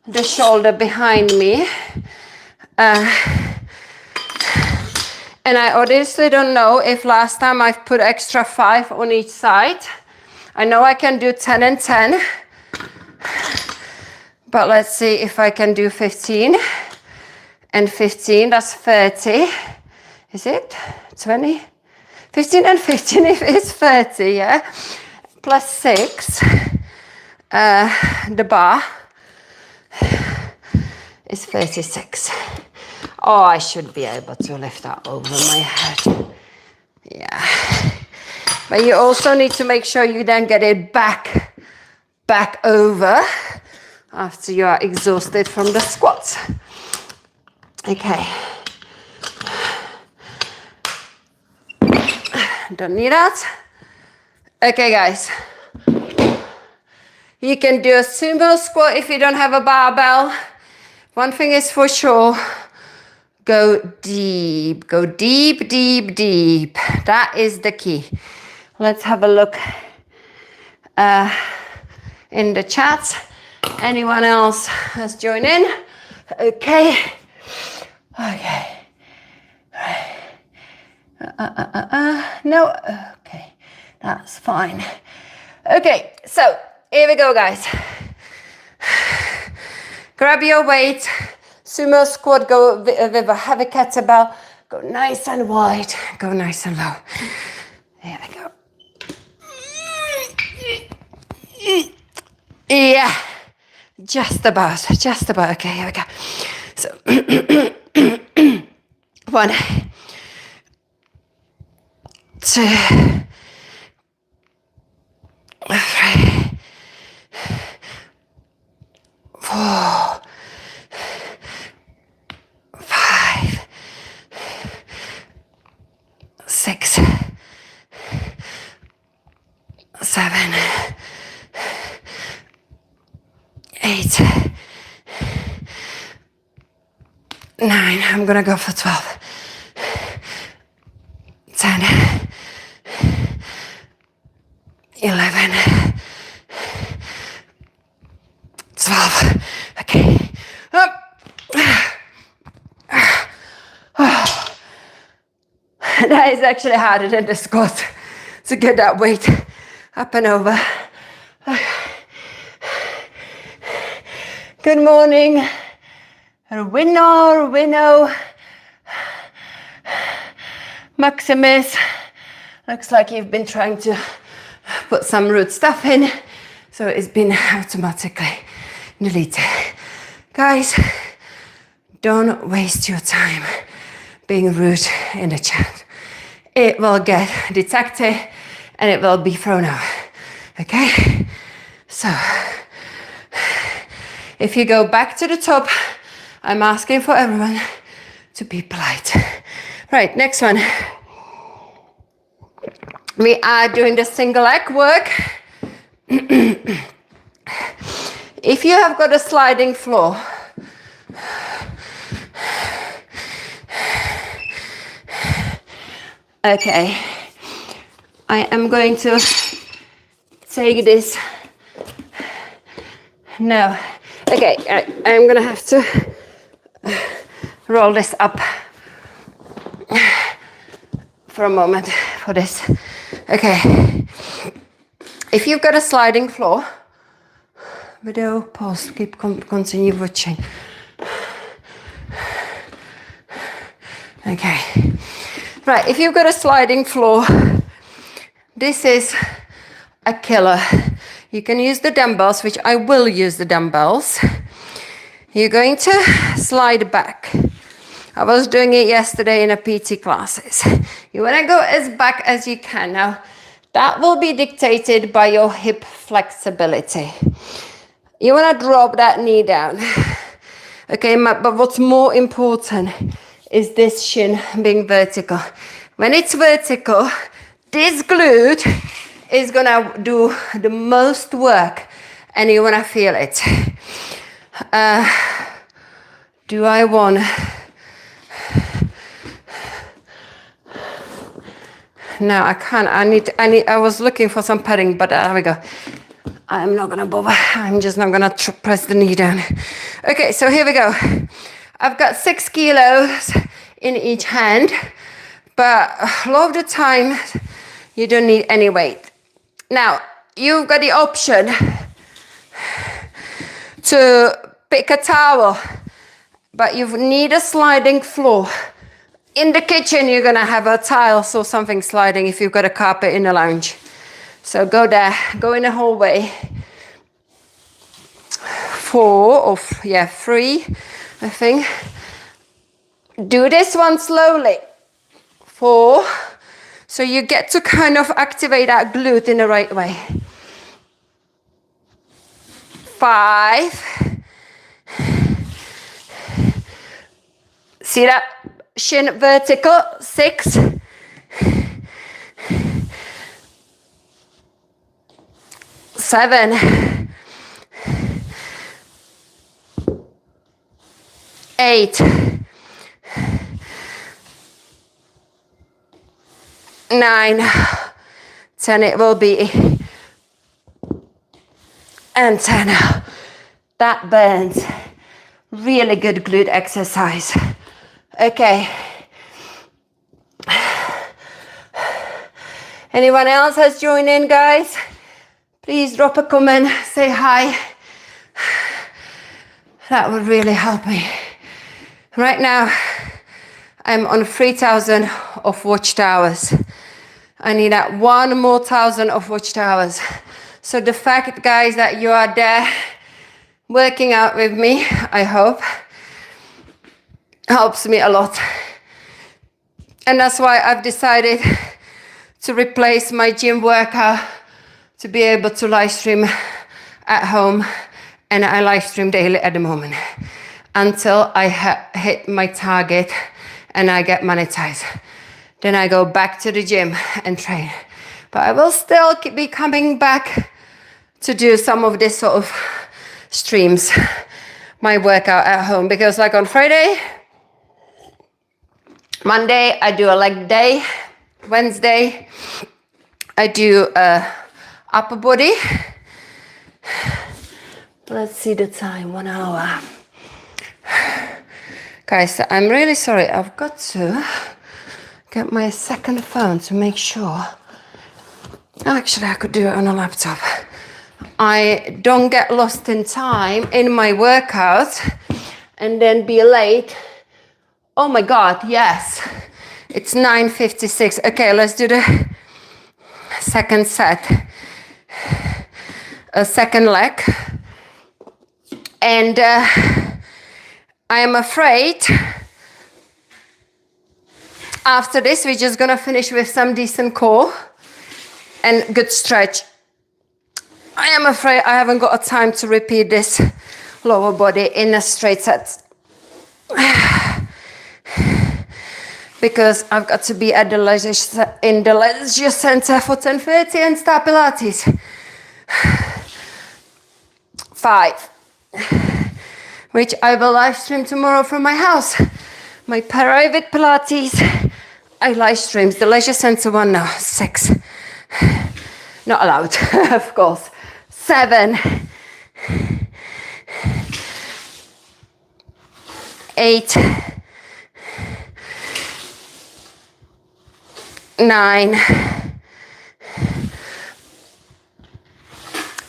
the shoulder behind me. And I honestly don't know if last time I've put extra 5 on each side. I know I can do 10 and 10, but let's see if I can do 15 and 15, that's 30. Is it 20? 15 and 15 is 30, yeah? Plus 6, the bar is 36. Oh, I should be able to lift that over my head. Yeah. But you also need to make sure you then get it back over after you are exhausted from the squats. Okay. Don't need that. Okay, guys. You can do a sumo squat if you don't have a barbell. One thing is for sure, go deep, deep, deep. That is the key. Let's have a look in the chat. Anyone else has joined in? Okay. Okay. No. Okay. That's fine. Okay. So here we go, guys. Grab your weight. Sumo squat. Go with a heavy kettlebell. Go nice and wide. Go nice and low. Here we go. Yeah. Just about. Okay, here we go. So, 1, 2, 3, 4, 5, 6, 7, 8, 9. I'm gonna go for 12. 10, 11, 12. Okay. Up. That is actually harder than the squat. to get that weight up and over. Good morning. Winnow. Maximus. Looks like you've been trying to put some root stuff in, so it's been automatically deleted. Guys, don't waste your time being rude in the chat. It will get detected and it will be thrown out. Okay? So, if you go back to the top, I'm asking for everyone to be polite. Right, next one. We are doing the single leg work. If you have got a sliding floor, okay, I am going to take this. No, okay, I'm gonna have to roll this up for a moment for this. Okay, if you've got a sliding floor, video pause, continue watching. Okay, right, if you've got a sliding floor, this is a killer. You can use the dumbbells, which I will use the dumbbells. You're going to slide back. I was doing it yesterday in a PT classes. You want to go as back as you can. Now, that will be dictated by your hip flexibility. You want to drop that knee down. Okay, but what's more important is this shin being vertical. When it's vertical, this glute is going to do the most work and you want to feel it. Do I want... No, I can't. I was looking for some padding, but there we go. I'm not gonna bother. I'm just not gonna press the knee down. Okay, so here we go. I've got 6 kilos in each hand, but a lot of the time you don't need any weight. Now, you've got the option to pick a towel, but you need a sliding floor. In the kitchen, you're gonna have a tile or something sliding if you've got a carpet in the lounge. So go there, go in the hallway. 3, I think. Do this one slowly. 4, so you get to kind of activate that glute in the right way. 5. See that? Shin vertical, 6. 7. 8. 9. 10 it will be. And 10. That burns. Really good glute exercise. Okay. Anyone else has joined in, guys? Please drop a comment, say hi. That would really help me. Right now, I'm on 3,000 of watchtowers. I need that 1 more 1,000 of watchtowers. So the fact, guys, that you are there working out with me, I hope, helps me a lot. And that's why I've decided to replace my gym workout to be able to live stream at home. And I live stream daily at the moment until I hit my target and I get monetized. Then I go back to the gym and train. But I will still be coming back to do some of this sort of streams, my workout at home, because like on Friday, Monday, I do a leg day. Wednesday, I do a upper body. Let's see the time, 1 hour. Guys, I'm really sorry. I've got to get my second phone to make sure Actually, I could do it on a laptop. I don't get lost in time in my workout and then be late. Oh my God, yes. It's 9:56. Okay, let's do the second set. A second leg. And I am afraid after this, we're just gonna finish with some decent core and good stretch. I am afraid I haven't got a time to repeat this lower body in a straight set. Because I've got to be at the in the leisure center for 10:30 and start Pilates. 5, which I will live stream tomorrow from my house. My private Pilates, I live streams. The leisure center one now. 6, not allowed, of course. 7, 8, 9,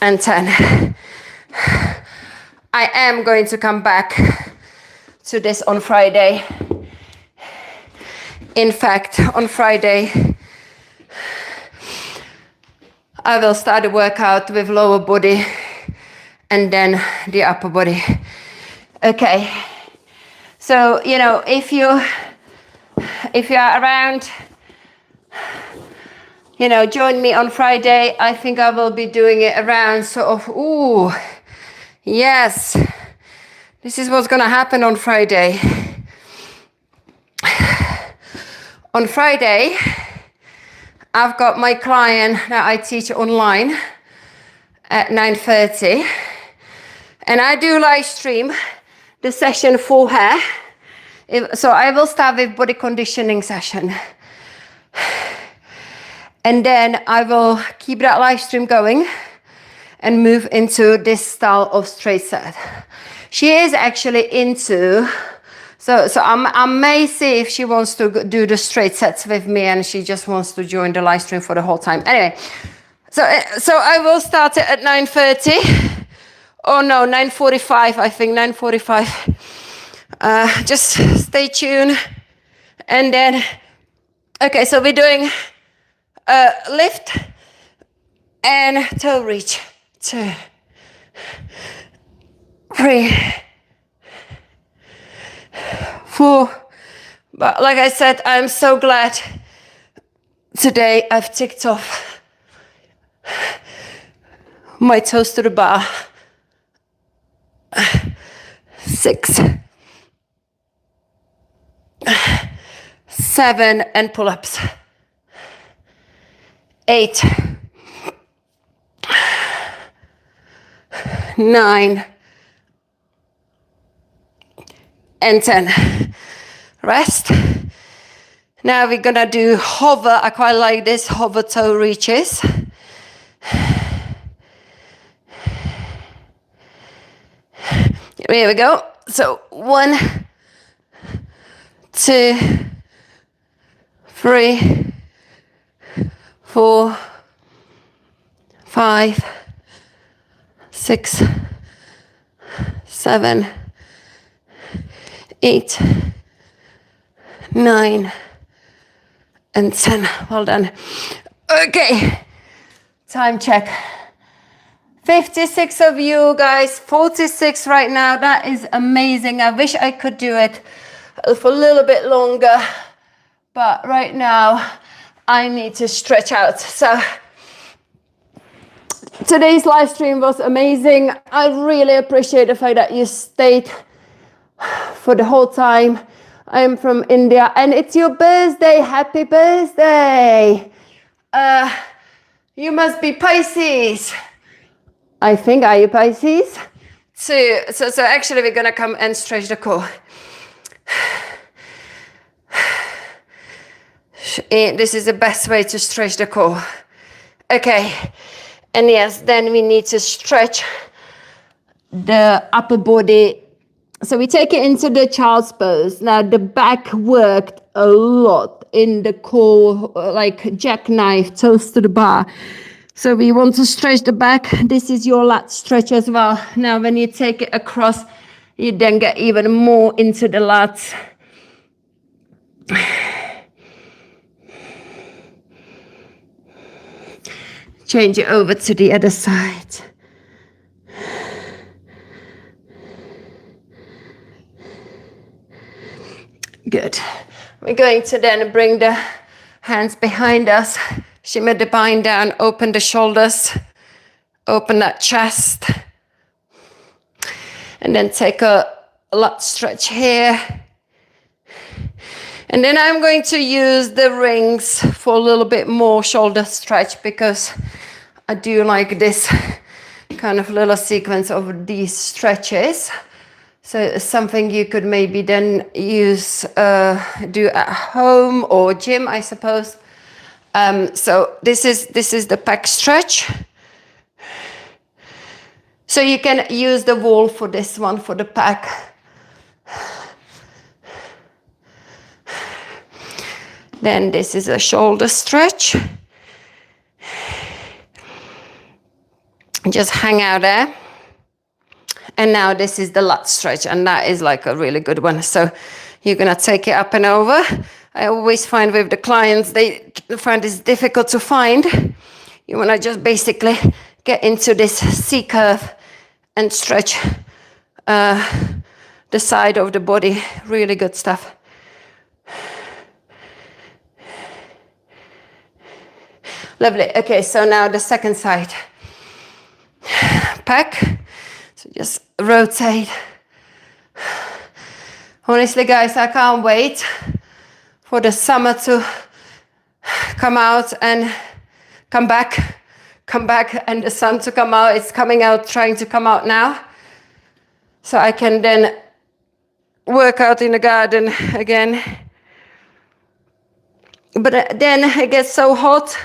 and 10. I am going to come back to this on Friday. In fact, on Friday, I will start the workout with lower body and then the upper body. Okay. So, you know, if you are around, you know, join me on Friday. I think I will be doing it around sort of, ooh, yes, this is what's gonna happen on Friday. On Friday, I've got my client that I teach online at 9:30, and I do live stream the session for her. So I will start with body conditioning session. And then I will keep that live stream going and move into this style of straight set. She is actually into, so I may see if she wants to do the straight sets with me and she just wants to join the live stream for the whole time. Anyway, so I will start it at 9:30. Oh no, 9:45, I think, 9:45. Just stay tuned. And then, okay, so we're doing lift and toe reach. 2, 3, 4. But like I said, I'm so glad today I've ticked off my toes to the bar. 6, 7, and pull-ups. 8, 9, and 10. Rest. Now we're gonna do hover. I quite like this hover toe reaches. Here we go. So 1, 2, 3, 4, 5, 6, 7, 8, 9, and 10. Well done. Okay, time check. 56 of you guys, 46 right now. That is amazing. I wish I could do it for a little bit longer, but right now I need to stretch out. So today's live stream was amazing. I really appreciate the fact that you stayed for the whole time. I'm from India and it's your birthday. Happy birthday. You must be Pisces. I think, are you Pisces? So actually we're gonna come and stretch the core. This is the best way to stretch the core. Okay, and yes, then we need to stretch the upper body. So we take it into the child's pose. Now the back worked a lot in the core, like jackknife, toes to the bar. So we want to stretch the back. This is your lat stretch as well. Now when you take it across, you then get even more into the lats. Change it over to the other side. Good. We're going to then bring the hands behind us, shimmer the spine down, open the shoulders, open that chest, and then take a lat stretch here. And then I'm going to use the rings for a little bit more shoulder stretch, because I do like this kind of little sequence of these stretches. So it's something you could maybe then use, do at home or gym, I suppose. So this is the pec stretch. So you can use the wall for this one, for the pec. Then this is a shoulder stretch. Just hang out there. And now this is the lat stretch, and that is like a really good one. So you're gonna take it up and over. I always find with the clients, they find this difficult to find. You wanna just basically get into this C curve and stretch the side of the body. Really good stuff. Lovely. Okay, so now the second side. Pec. So just rotate. Honestly, guys, I can't wait for the summer to come out and come back, and the sun to come out. It's coming out, trying to come out now. So I can then work out in the garden again. But then it gets so hot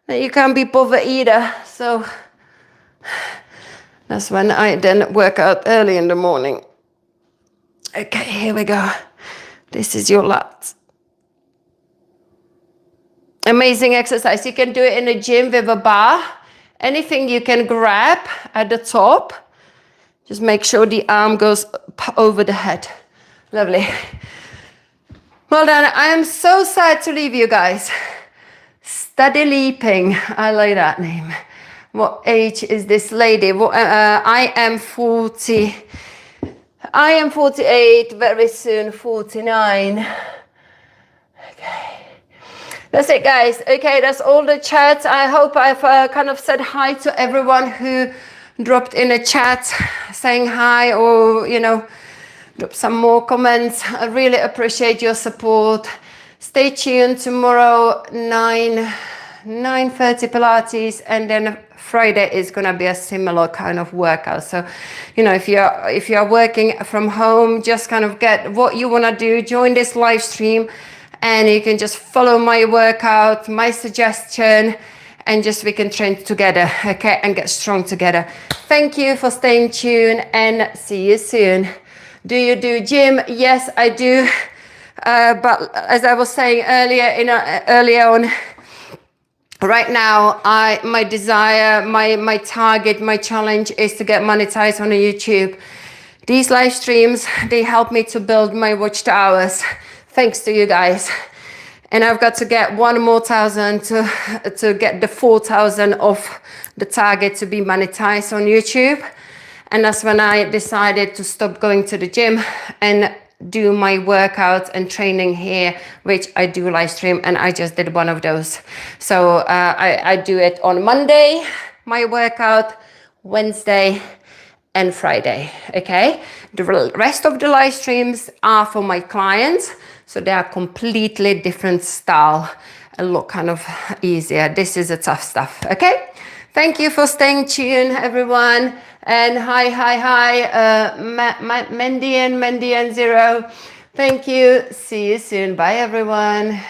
that you can't be bothered either. So that's when I then work out early in the morning. Okay, here we go. This is your lats. Amazing exercise. You can do it in a gym with a bar. Anything you can grab at the top. Just make sure the arm goes over the head. Lovely. Well done. I am so sad to leave you guys. Study Leaping. I like that name. What age is this lady? I am 40. I am 48, very soon 49. Okay. That's it, guys. Okay, that's all the chat. I hope I've kind of said hi to everyone who dropped in a chat saying hi, or, you know, drop some more comments. I really appreciate your support. Stay tuned. Tomorrow, 9:30 Pilates, and then Friday is gonna be a similar kind of workout. So, you know, if you're working from home, just kind of get what you wanna do, join this live stream, and you can just follow my workout, my suggestion, and just we can train together, okay, and get strong together. Thank you for staying tuned, and see you soon. Do you do gym? Yes, I do. But as I was saying earlier on, right now, my desire, my target, my challenge is to get monetized on YouTube. These live streams, they help me to build my watch hours. Thanks to you guys. And I've got to get 1,000 to get the 4,000 of the target to be monetized on YouTube. And that's when I decided to stop going to the gym and do my workouts and training here, which I do live stream, and I just did one of those. So I do it on Monday, my workout, Wednesday and Friday, okay? The rest of the live streams are for my clients, so they are completely different style, a lot kind of easier. This is the tough stuff, okay? Thank you for staying tuned, everyone. And hi, Mendian 0. Thank you. See you soon. Bye, everyone.